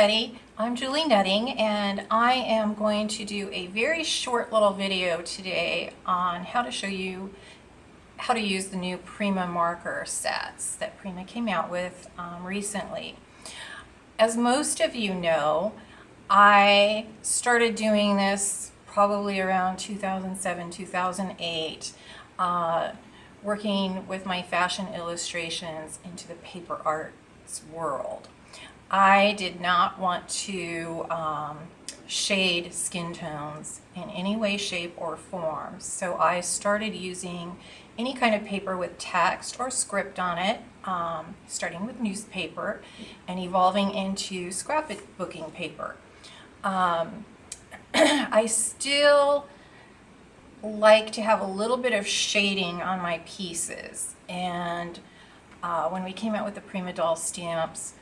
everybody, I'm Julie Nutting, and I am going to do a very short little video today on how to show you how to use the new Prima marker sets that Prima came out with recently. As most of you know, I started doing this probably around 2007, 2008, working with my fashion illustrations into the paper arts world. I did not want to shade skin tones in any way, shape, or form. So I started using any kind of paper with text or script on it, starting with newspaper and evolving into scrapbooking paper. I still like to have a little bit of shading on my pieces, and when we came out with the Prima doll stamps,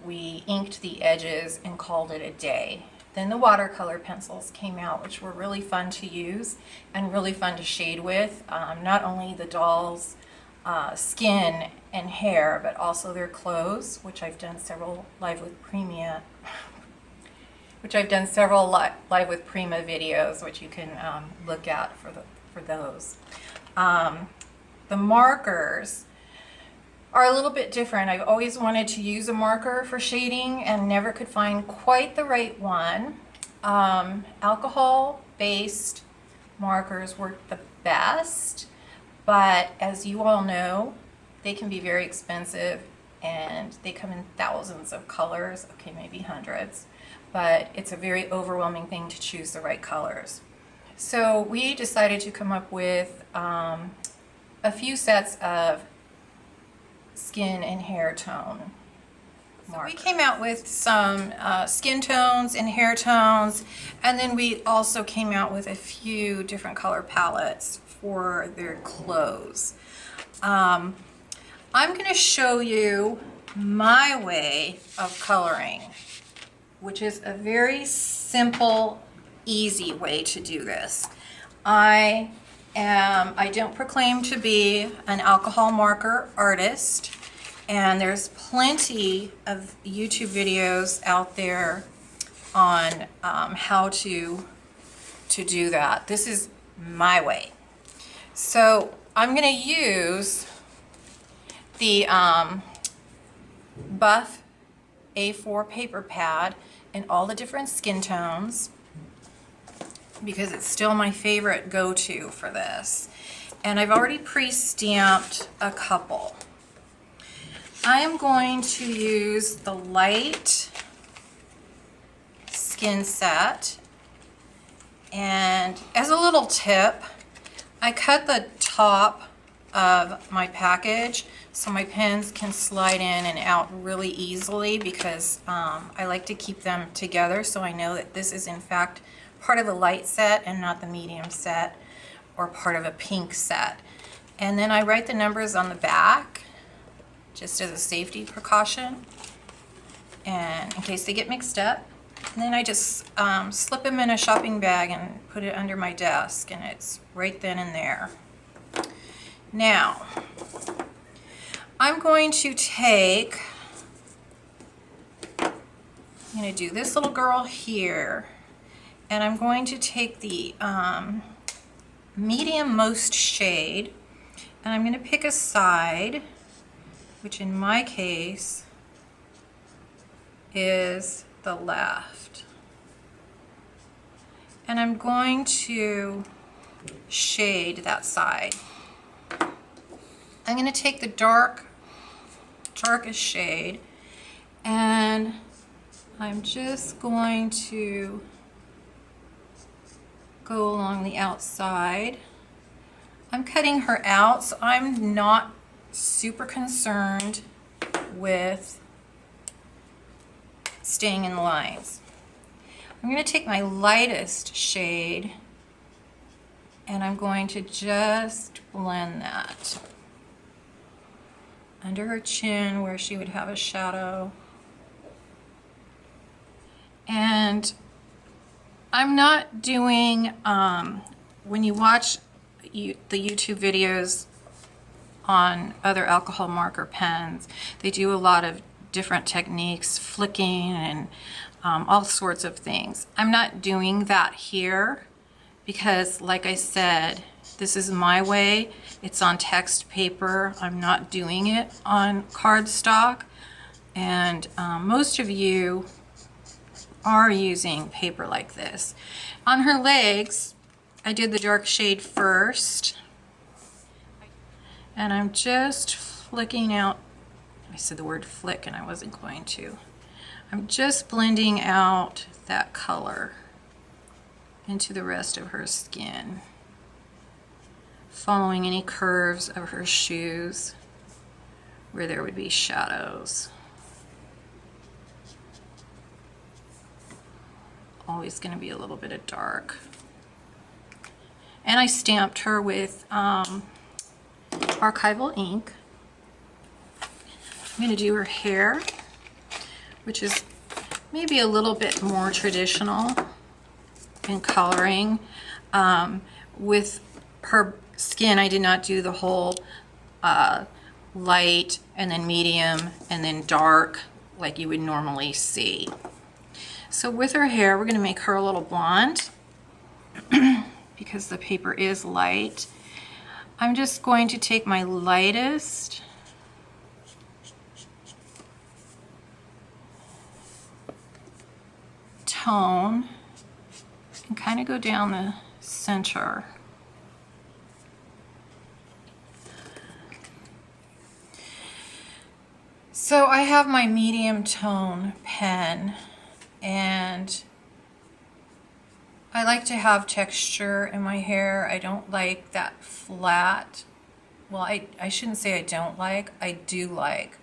we inked the edges and called it a day. Then the watercolor pencils came out, which were really fun to use and really fun to shade with, not only the dolls' skin and hair, but also their clothes, which I've done several live with Prima videos, which you can look at for those. The markers are a little bit different. I've always wanted to use a marker for shading and never could find quite the right one. Alcohol-based markers work the best, but as you all know, they can be very expensive and they come in thousands of colors, okay, maybe hundreds, but it's a very overwhelming thing to choose the right colors. So we decided to come up with a few sets of skin and hair tone markers. So we came out with some skin tones and hair tones, and then we also came out with a few different color palettes for their clothes. I'm going to show you my way of coloring, which is a very simple, easy way to do this. I don't proclaim to be an alcohol marker artist, and there's plenty of YouTube videos out there on how to do that. This is my way. So I'm going to use the buff A4 paper pad in all the different skin tones, because it's still my favorite go-to for this. And I've already pre-stamped a couple. I am going to use the light skin set, and as a little tip, I cut the top of my package so my pens can slide in and out really easily, because I like to keep them together so I know that this is in fact part of the light set and not the medium set or part of a pink set. And then I write the numbers on the back just as a safety precaution and in case they get mixed up. And then I just slip them in a shopping bag and put it under my desk, and it's right then and there. Now I'm going to do this little girl here, and I'm going to take the medium most shade, and I'm going to pick a side, which in my case is the left. And I'm going to shade that side. I'm going to take the darkest shade, and I'm just going to go along the outside. I'm cutting her out, so I'm not super concerned with staying in the lines. I'm going to take my lightest shade and I'm going to just blend that under her chin where she would have a shadow. And I'm not doing, when you watch the YouTube videos on other alcohol marker pens, they do a lot of different techniques, flicking and all sorts of things. I'm not doing that here because, like I said, this is my way. It's on text paper. I'm not doing it on cardstock. And most of you are using paper like this. On her legs, I did the dark shade first. And I'm just flicking out, I said the word flick and I wasn't going to. I'm just blending out that color into the rest of her skin, following any curves of her shoes where there would be shadows. Always going to be a little bit of dark. And I stamped her with archival ink. I'm going to do her hair, which is maybe a little bit more traditional in coloring. With her skin, I did not do the whole light and then medium and then dark like you would normally see. So with her hair, we're going to make her a little blonde because the paper is light. I'm just going to take my lightest tone and kind of go down the center. So I have my medium tone pen, and I like to have texture in my hair. I don't like that flat. Well, I shouldn't say I don't like. I do like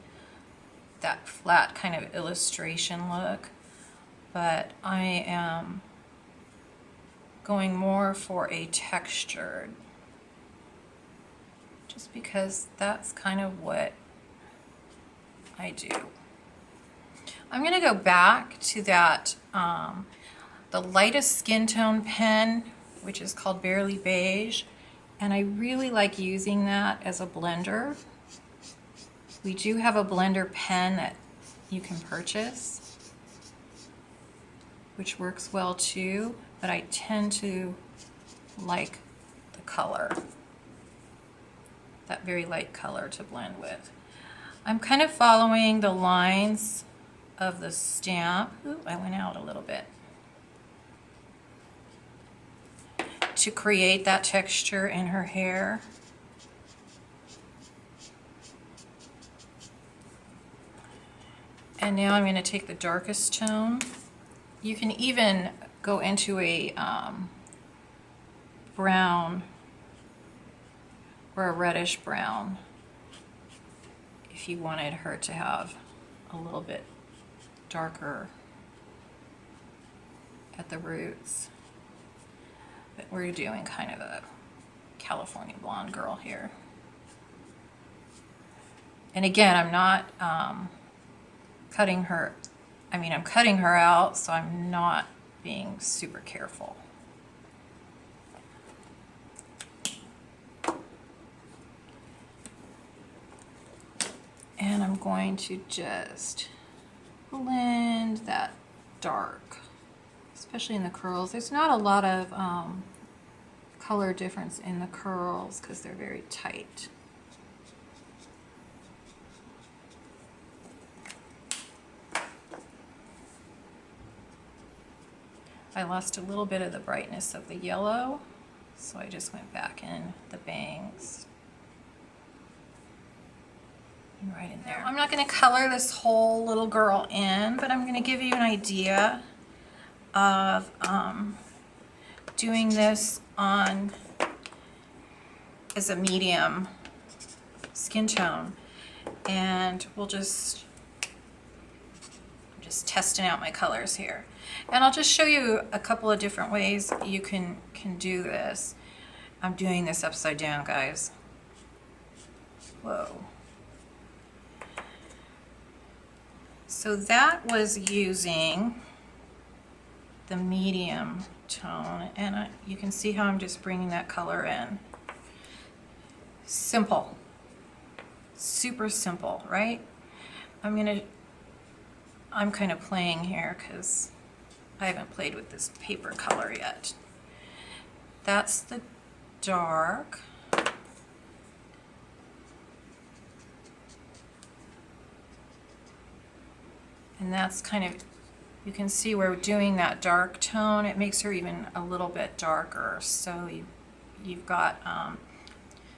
that flat kind of illustration look, but I am going more for a textured, just because that's kind of what I do. I'm going to go back to that, the lightest skin tone pen, which is called Barely Beige, and I really like using that as a blender. We do have a blender pen that you can purchase, which works well too, but I tend to like the color, that very light color to blend with. I'm kind of following the lines of the stamp. Ooh, I went out a little bit. To create that texture in her hair. And now I'm going to take the darkest tone. You can even go into a brown or a reddish brown if you wanted her to have a little bit darker at the roots. But we're doing kind of a California blonde girl here. And again, I'm not cutting her, I'm cutting her out, so I'm not being super careful. And I'm going to just blend that dark, especially in the curls. There's not a lot of color difference in the curls because they're very tight. I lost a little bit of the brightness of the yellow, so I just went back in the bangs. And right in there. I'm not going to color this whole little girl in, but I'm going to give you an idea of doing this on as a medium skin tone, and I'm just testing out my colors here. And I'll just show you a couple of different ways you can do this. I'm doing this upside down, guys. Whoa. So that was using the medium tone, and you can see how I'm just bringing that color in. Simple. Super simple, right? I'm kind of playing here because I haven't played with this paper color yet. That's the dark. And that's kind of, you can see we're doing that dark tone. It makes her even a little bit darker. So you've got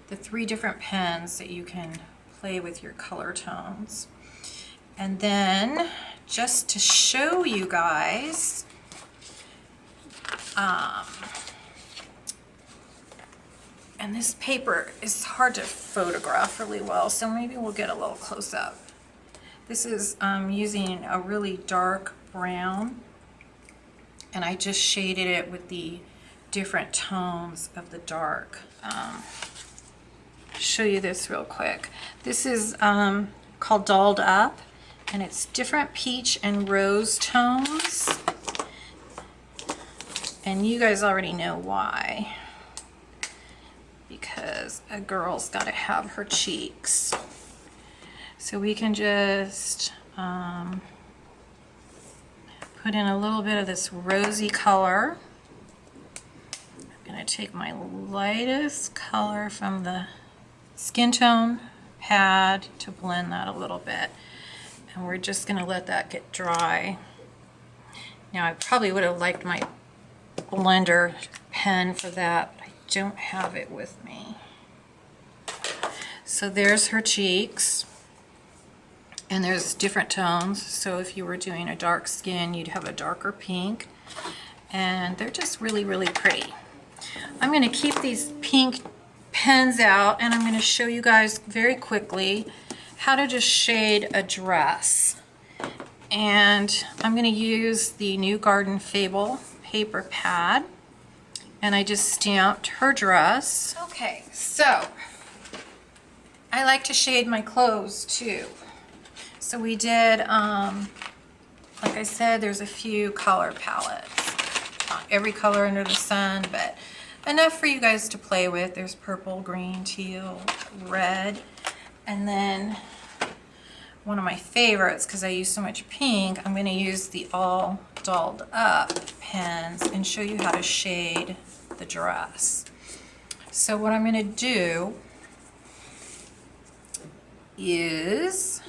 the 3 different pens that you can play with your color tones. And then just to show you guys, and this paper is hard to photograph really well, so maybe we'll get a little close up. This is using a really dark brown, and I just shaded it with the different tones of the dark. Show you this real quick. This is called Dolled Up, and it's different peach and rose tones, and you guys already know why, because a girl's got to have her cheeks. So we can just put in a little bit of this rosy color. I'm going to take my lightest color from the skin tone pad to blend that a little bit. And we're just going to let that get dry. Now I probably would have liked my blender pen for that, but I don't have it with me. So there's her cheeks. And there's different tones, so if you were doing a dark skin, you'd have a darker pink. And they're just really, really pretty. I'm going to keep these pink pens out, and I'm going to show you guys very quickly how to just shade a dress. And I'm going to use the New Garden Fable paper pad, and I just stamped her dress. Okay, so I like to shade my clothes too. So we did, like I said, there's a few color palettes. Not every color under the sun, but enough for you guys to play with. There's purple, green, teal, red. And then one of my favorites, because I use so much pink, I'm going to use the All Dolled Up pens and show you how to shade the dress. So what I'm going to do is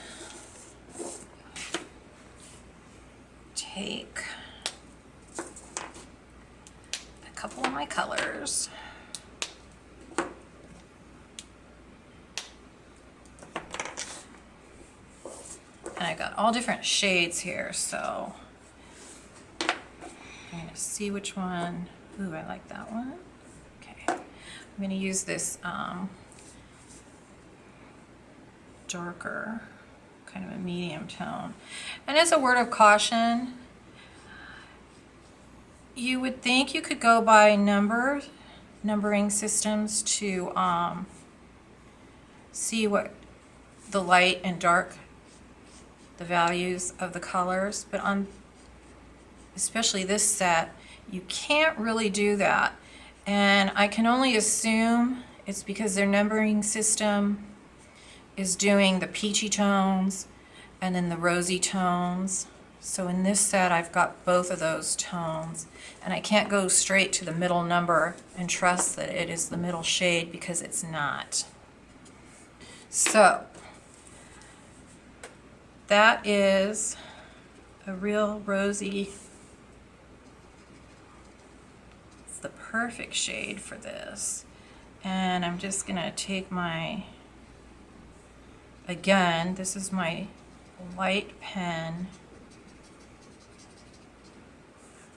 take a couple of my colors, and I got all different shades here, so I'm going to see which one. Ooh, I like that one. Okay, I'm going to use this darker, kind of a medium tone. And as a word of caution, you would think you could go by numbering systems to see what the light and dark, the values of the colors, but on especially this set, you can't really do that. And I can only assume it's because their numbering system is doing the peachy tones and then the rosy tones. So in this set I've got both of those tones, and I can't go straight to the middle number and trust that it is the middle shade, because it's not. So that is a real rosy. It's the perfect shade for this. And I'm just gonna take my, again, this is my light pen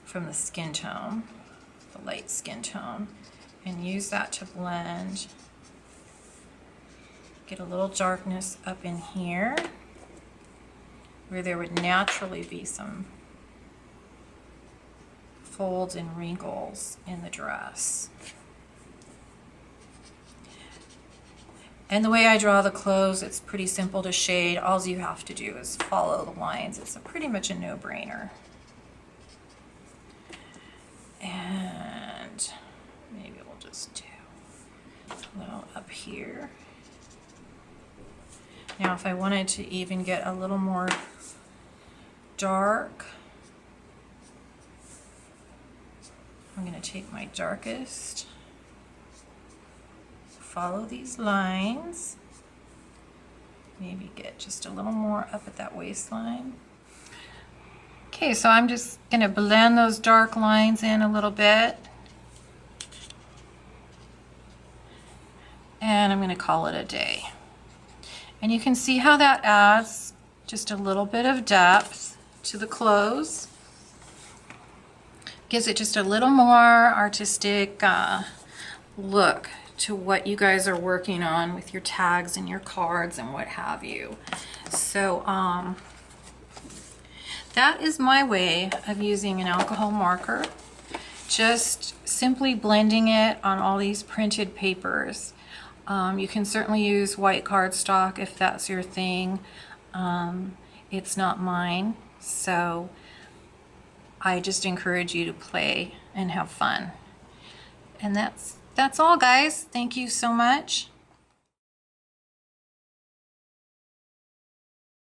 from the skin tone, the light skin tone, and use that to blend, get a little darkness up in here where there would naturally be some folds and wrinkles in the dress. And the way I draw the clothes, it's pretty simple to shade. All you have to do is follow the lines. It's pretty much a no-brainer. And maybe we'll just do a little up here. Now if I wanted to even get a little more dark, I'm going to take my darkest, follow these lines, maybe get just a little more up at that waistline. Okay, so I'm just going to blend those dark lines in a little bit. And I'm going to call it a day. And you can see how that adds just a little bit of depth to the clothes. Gives it just a little more artistic look to what you guys are working on with your tags and your cards and what have you. So that is my way of using an alcohol marker. Just simply blending it on all these printed papers. You can certainly use white cardstock if that's your thing. It's not mine, so I just encourage you to play and have fun. And that's all, guys. Thank you so much.